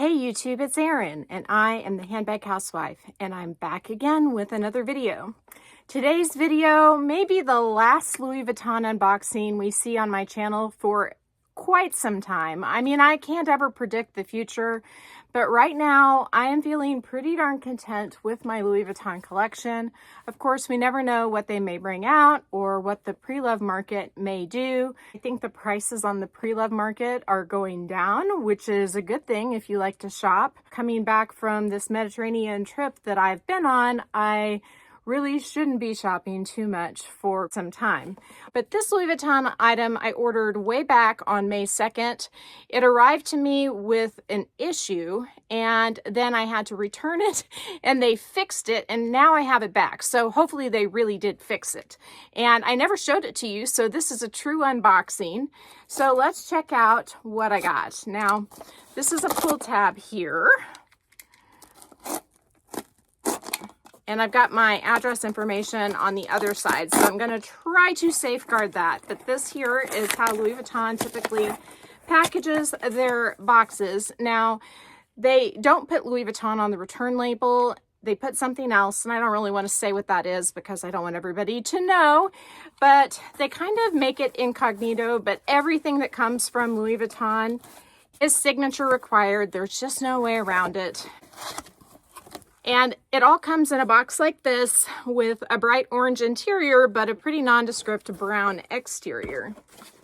Hey YouTube, it's Erin, and I am the Handbag Housewife, and I'm back again with another video. Today's video may be the last Louis Vuitton unboxing we see on my channel for quite some time. I mean, I can't ever predict the future, but right now I am feeling pretty darn content with my Louis Vuitton collection. Of course, we never know what they may bring out or what the pre-love market may do. I think the prices on the pre-love market are going down, which is a good thing if you like to shop. Coming back from this Mediterranean trip that I've been on, I really shouldn't be shopping too much for some time. But this Louis Vuitton item I ordered way back on May 2nd. It arrived to me with an issue and then I had to return it and they fixed it and now I have it back. So hopefully they really did fix it. And I never showed it to you, so this is a true unboxing. So let's check out what I got. Now, this is a pull tab here. And I've got my address information on the other side, so I'm going to try to safeguard that. But this here is how Louis Vuitton typically packages their boxes. Now, they don't put Louis Vuitton on the return label. They put something else, and I don't really want to say what that is because I don't want everybody to know. But they kind of make it incognito, but everything that comes from Louis Vuitton is signature required. There's just no way around it. And it all comes in a box like this with a bright orange interior, but a pretty nondescript brown exterior.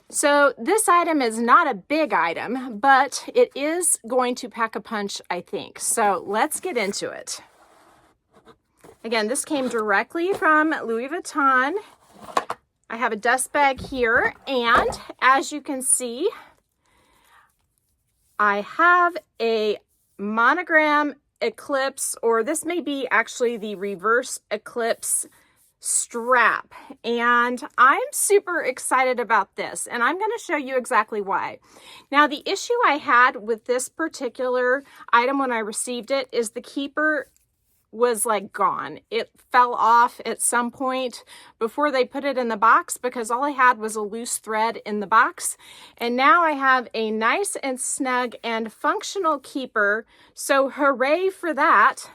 So this item is not a big item, but it is going to pack a punch, I think. So let's get into it. Again, this came directly from Louis Vuitton. I have a dust bag here, and as you can see, I have a monogram Eclipse, or this may be actually the reverse Eclipse strap, and I'm super excited about this, and I'm going to show you exactly why. Now, the issue I had with this particular item when I received it is the keeper was like gone. It fell off at some point before they put it in the box because all I had was a loose thread in the box. And now I have a nice and snug and functional keeper. So hooray for that.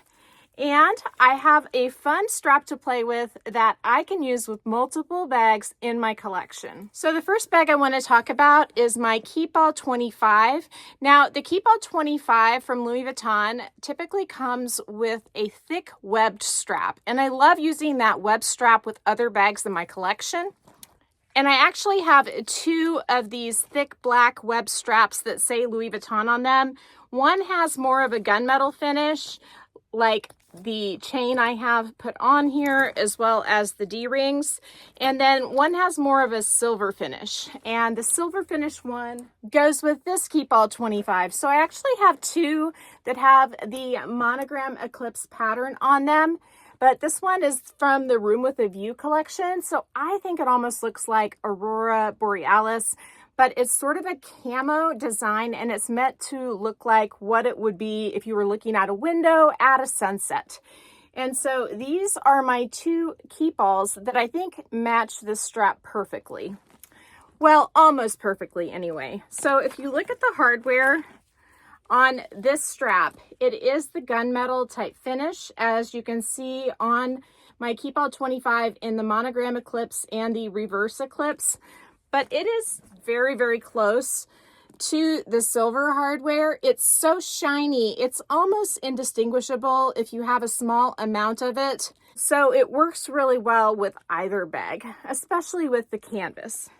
And I have a fun strap to play with that I can use with multiple bags in my collection. So the first bag I want to talk about is my Keepall 25. Now, the Keepall 25 from Louis Vuitton typically comes with a thick webbed strap. And I love using that web strap with other bags in my collection. And I actually have two of these thick black web straps that say Louis Vuitton on them. One has more of a gunmetal finish, like the chain I have put on here, as well as the D-rings. And then one has more of a silver finish. And the silver finish one goes with this Keepall 25. So I actually have two that have the monogram Eclipse pattern on them. But this one is from the Room with a View collection. So I think it almost looks like Aurora Borealis, but it's sort of a camo design, and it's meant to look like what it would be if you were looking out a window at a sunset. And so these are my two Keepalls that I think match this strap perfectly. Well, almost perfectly anyway. So if you look at the hardware on this strap, it is the gunmetal type finish, as you can see on my Keepall 25 in the monogram Eclipse and the reverse Eclipse. But it is very, very close to the silver hardware. It's so shiny. It's almost indistinguishable if you have a small amount of it. So it works really well with either bag, especially with the canvas.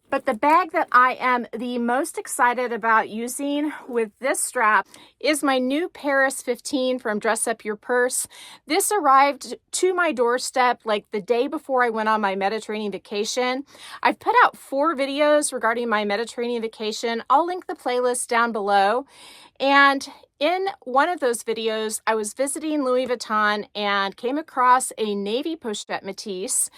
But the bag that I am the most excited about using with this strap is my new Paris 15 from Dress Up Your Purse. This arrived to my doorstep like the day before I went on my Mediterranean vacation. I've put out 4 videos regarding my Mediterranean vacation. I'll link the playlist down below. And in one of those videos, I was visiting Louis Vuitton and came across a navy pochette Métis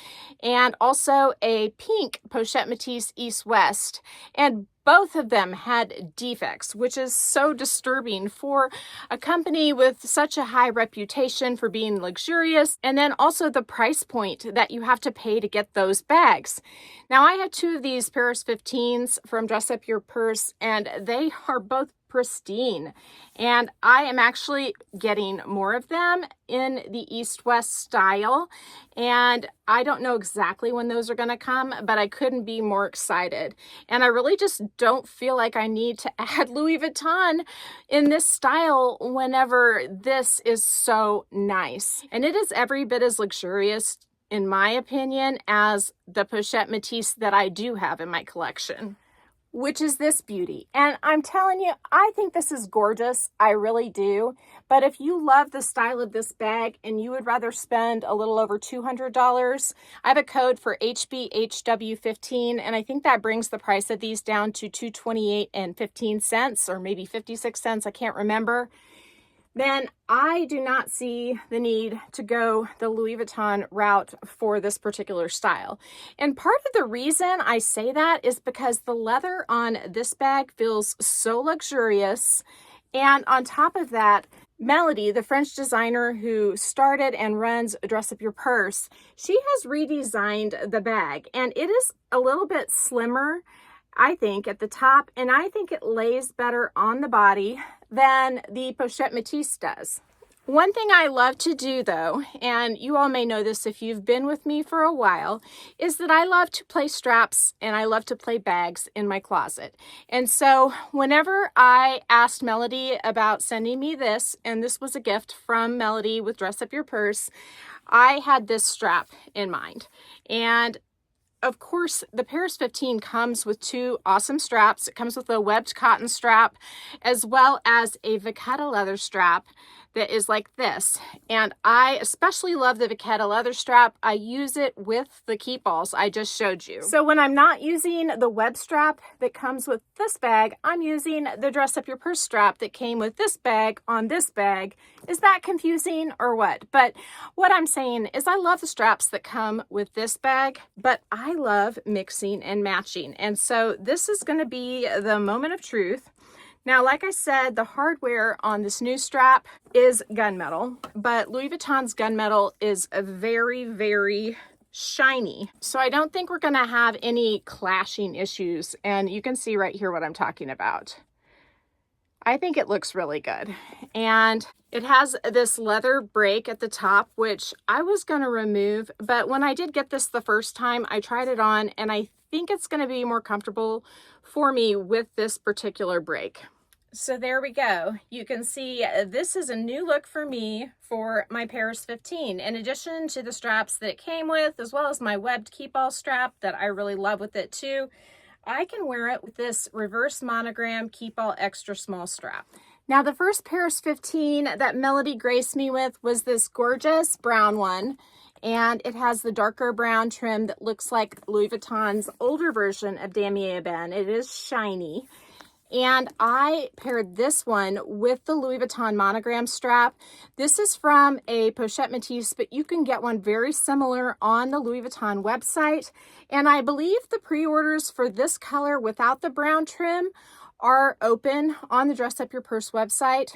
and also a pink pochette Métis East-West. And both of them had defects, which is so disturbing for a company with such a high reputation for being luxurious, and then also the price point that you have to pay to get those bags. Now, I have 2 of these Paris 15s from Dress Up Your Purse, and they are both pristine. And I am actually getting more of them in the East-West style. And I don't know exactly when those are going to come, but I couldn't be more excited. And I really just don't feel like I need to add Louis Vuitton in this style whenever this is so nice. And it is every bit as luxurious, in my opinion, as the Pochette Métis that I do have in my collection, which is this beauty. And I'm telling you, I think this is gorgeous. I really do. But if you love the style of this bag and you would rather spend a little over $200, I have a code for HBHW15, and I think that brings the price of these down to $228.15, or maybe 56 cents. I can't remember. Then I do not see the need to go the Louis Vuitton route for this particular style. And part of the reason I say that is because the leather on this bag feels so luxurious. And on top of that, Melody, the French designer who started and runs Dress Up Your Purse, she has redesigned the bag, and it is a little bit slimmer, I think, at the top, and I think it lays better on the body than the Pochette Métis does. One thing I love to do though, and you all may know this if you've been with me for a while, is that I love to play straps and I love to play bags in my closet. And so whenever I asked Melody about sending me this, and this was a gift from Melody with Dress Up Your Purse, I had this strap in mind. And of course, the Paris 15 comes with two awesome straps. It comes with a webbed cotton strap as well as a Vachetta leather strap that is like this. And I especially love the Vachetta leather strap. I use it with the Keepalls I just showed you. So when I'm not using the web strap that comes with this bag, I'm using the Dress Up Your Purse strap that came with this bag on this bag. Is that confusing or what? But what I'm saying is I love the straps that come with this bag, but I love mixing and matching. And so this is going to be the moment of truth. Now, like I said, the hardware on this new strap is gunmetal, but Louis Vuitton's gunmetal is a very, very shiny. So I don't think we're going to have any clashing issues. And you can see right here what I'm talking about. I think it looks really good. And it has this leather break at the top, which I was going to remove. But when I did get this the first time, I tried it on, and I think it's going to be more comfortable for me with this particular break. So there we go. You can see this is a new look for me for my Paris 15. In addition to the straps that it came with, as well as my webbed Keepall strap that I really love with it too, I can wear it with this reverse monogram Keepall extra small strap. Now, the first Paris 15 that Melody graced me with was this gorgeous brown one. And it has the darker brown trim that looks like Louis Vuitton's older version of Damier Ebene. It is shiny. And I paired this one with the Louis Vuitton monogram strap. This is from a Pochette Métis, but you can get one very similar on the Louis Vuitton website. And I believe the pre-orders for this color without the brown trim are open on the Dress Up Your Purse website.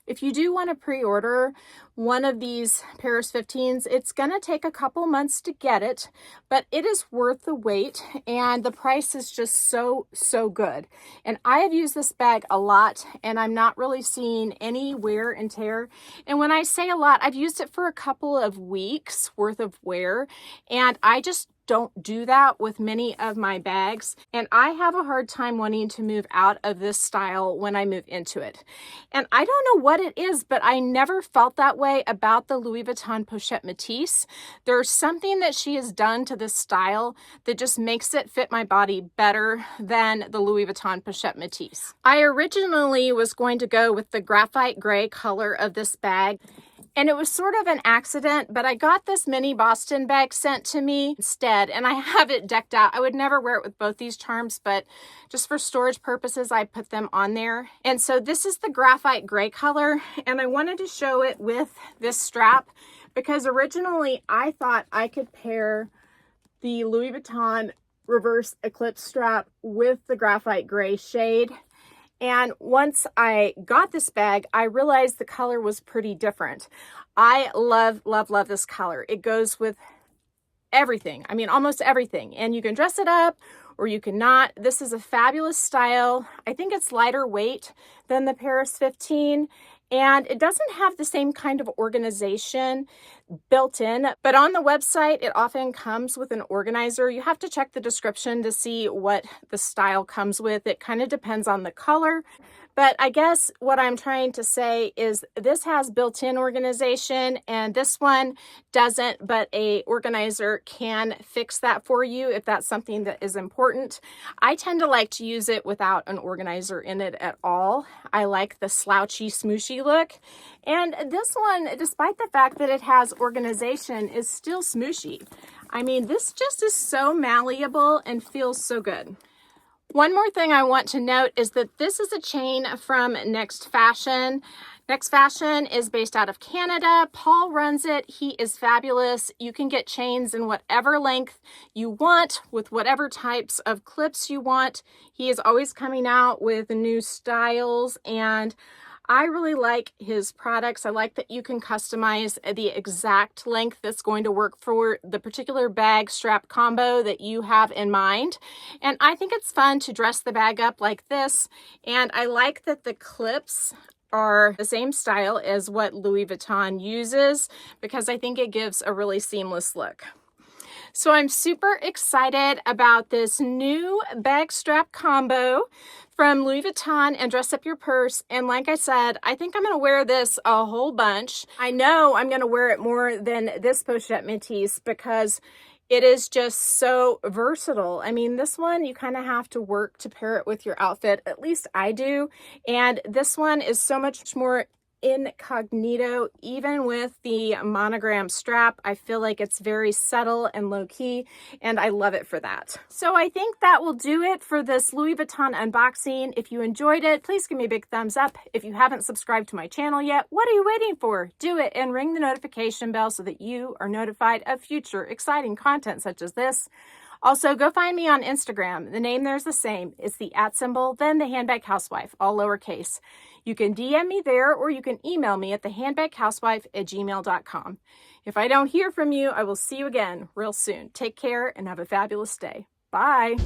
If you do want to pre-order one of these Paris 15s, it's going to take a couple months to get it, but it is worth the wait, and the price is just so good. And I have used this bag a lot, and I'm not really seeing any wear and tear. And when I say a lot, I've used it for a couple of weeks worth of wear, and I just don't do that with many of my bags, and I have a hard time wanting to move out of this style when I move into it. And I don't know what it is, but I never felt that way about the Louis Vuitton Pochette Métis. There's something that she has done to this style that just makes it fit my body better than the Louis Vuitton Pochette Métis. I originally was going to go with the graphite gray color of this bag, and it was sort of an accident, but I got this mini Boston bag sent to me instead, and I have it decked out. I would never wear it with both these charms, but just for storage purposes, I put them on there. And so this is the graphite gray color, and I wanted to show it with this strap because originally I thought I could pair the Louis Vuitton reverse eclipse strap with the graphite gray shade. And once I got this bag, I realized the color was pretty different. I love this color. It goes with everything. I mean, almost everything. And you can dress it up or you cannot. This is a fabulous style. I think it's lighter weight than the Paris 15, and it doesn't have the same kind of organization built in, but on the website, it often comes with an organizer. You have to check the description to see what the style comes with. It kind of depends on the color. But I guess what I'm trying to say is this has built-in organization and this one doesn't, but a organizer can fix that for you if that's something that is important. I tend to like to use it without an organizer in it at all. I like the slouchy, smooshy look. And this one, despite the fact that it has organization, is still smooshy. I mean, this just is so malleable and feels so good. One more thing I want to note is that this is a chain from Next Fashion. Next Fashion is based out of Canada. Paul runs it. He is fabulous. You can get chains in whatever length you want with whatever types of clips you want. He is always coming out with new styles, and I really like his products. I like that you can customize the exact length that's going to work for the particular bag strap combo that you have in mind. And I think it's fun to dress the bag up like this. And I like that the clips are the same style as what Louis Vuitton uses, because I think it gives a really seamless look. So I'm super excited about this new bag strap combo from Louis Vuitton and Dress Up Your Purse. And like I said, I think I'm going to wear this a whole bunch. I know I'm going to wear it more than this Pochette Métis because it is just so versatile. I mean, this one, you kind of have to work to pair it with your outfit. At least I do. And this one is so much more incognito. Even with the monogram strap, I feel like it's very subtle and low-key, and I love it for that. So I think that will do it for this Louis Vuitton unboxing. If you enjoyed it, please give me a big thumbs up. If you haven't subscribed to my channel yet, what are you waiting for? Do it and ring the notification bell so that you are notified of future exciting content such as this. Also, go find me on Instagram. The name there's the same. It's the @ then the Handbag Housewife, all lowercase. You can DM me there, or you can email me at thehandbaghousewife@gmail.com. If I don't hear from you, I will see you again real soon. Take care and have a fabulous day. Bye.